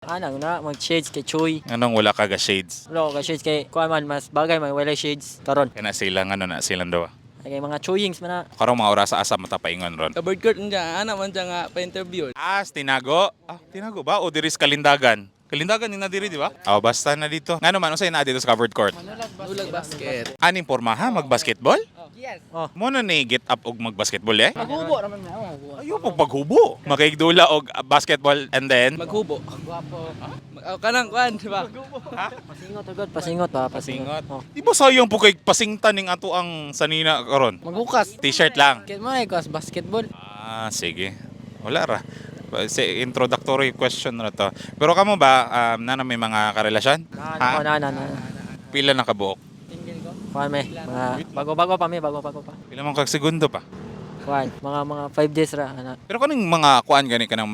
Anang na mag-shades kay Chuy. Anong wala ka ga shades? Wala ko shades kay kuan man mas bagay man wala shades karon. Kana silang ano na silang daw. Kay mga Chuyings man na. Karong mga oras sa asa matapaingon ron. Sa bird court niya, ana man siya nga pa-interview. Tinago. Tinago ba o diris Kalindagan? Kalindagan ni na diri, di ba? Basta na dito. Ngano man unsay na dito sa covered court? Nulag basket. Aning porma ha mag-basketball? Yes. Mo na ni get up og mag-basketball eh? Maghubo raman na. Ayo pag paghubo. Makaigdula og basketball and then Maghubo. Kanang kuan, di ba? Pasingot agad, pasingot ba, Singot. Oh. Di ba sayang po kay pasingtan ning ato ang sanina karon? Maghukas. T-shirt lang. Kaya mo kas basketball. Sige. Wala ra. Introductory question na to. Pero kamo ba, na may mga karelasyon? Ha? Na. Pila na kabuok? Kuan me, mga bago-bago pa me, bago-bago pa. Pila man kag segundo pa? Kuan, mga 5 days ra ana. Pero kaning mga kuan gani kanang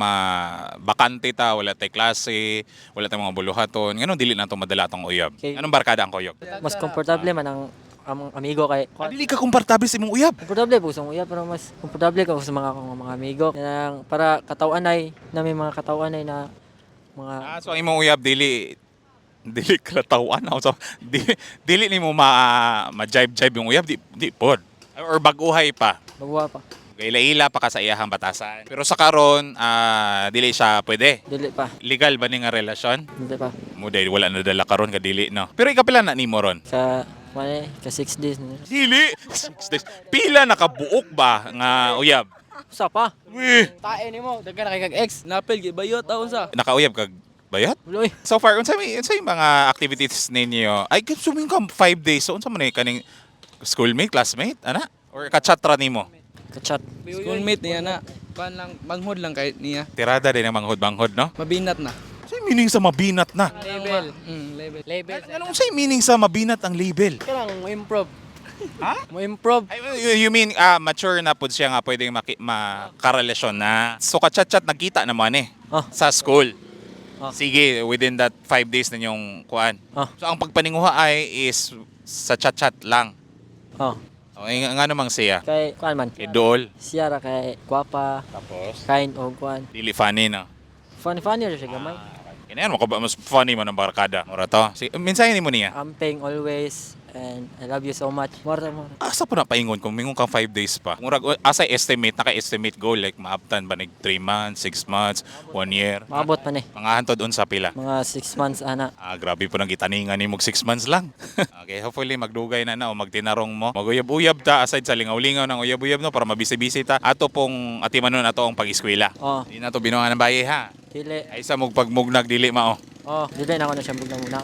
bakante ta, wala tay klase, wala tay mga buluhaton, ngano dili na to madala tong uyab. Okay. Anong barkada ang kuyog? Mas komportable man ang amigo kay Dili ka komportable sa imong uyab. komportable po sa uyab pero mas komportable ko sa mga amigo. Kaya para katawan-ay na may mga katawan-ay na mga So ang imong uyab dili kalatawan so dili nimo ma-jibe yung uyab di pod. Or baguhay pa. baguha pa. Gaila-ila pa ka sa iyahang batasan. Pero sa karon, dili siya pwede. Dili pa. Legal ba ni nga relasyon? Dili pa. Mo dahil wala na dala karon ka dili no. Pero ikapila na nimo ron. Sa ka 6 days na. Dili. 6 days. Pila nakabuok ba nga uyab? Usa pa. Uy, Tae nimo daghan na kay kag ex. Napil gid bayot taon sa. nakauyab kag bayat? Uloy. So far, unsay mga activities ninyo? Ay, consuming ka 5 days. So, unsa man kaning schoolmate, classmate, ana? Or kachatra nimo? Ka-chat. Schoolmate niya na. Kuan lang, manghod lang kahit niya. Tirada din ang manghod-manghod, no? Mabinat na. Unsay meaning sa mabinat na? Level. Level. Label. Anong unsay meaning sa mabinat ang label? Karang mo improve. Ha? Mo improve. Ay, you mean mature na pud siya nga pwedeng makarelasyon na. So kachat-chat nagkita naman sa school. Sige, within that 5 days na yung kuan. So ang pagpaninguha ay is sa chat-chat lang. Oh. Nga namang siya. Kay kuan man. Kay Dol. Siya ra kay gwapa, Tapos? kind og kuan. Dili funny no. Funny ra siya gamay. Kinayan mo ka ba mas funny man ang barkada. Mura to. Minsan mo niya. Amping always and I love you so much. More. Asa po na paingon kung mingon kang 5 days pa. Murag asa estimate naka-estimate goal like maabtan ba nig 3 months, 6 months, 1 year. Maabot man Mga hantod unsa pila. mga 6 months ana. Grabe po nang gitaningan ni mog 6 months lang. Okay, hopefully magdugay na o magtinarong mo. Maguyab-uyab ta aside sa lingaw-lingaw ng uyab-uyab no para mabisi-bisi ta. Ato pong atimanon ato ang pag-eskwela. Di na to binuha ng baye ha. Dili. Ay sa mog pagmugnag dili mao. Dili na ako na siya bugnaw muna.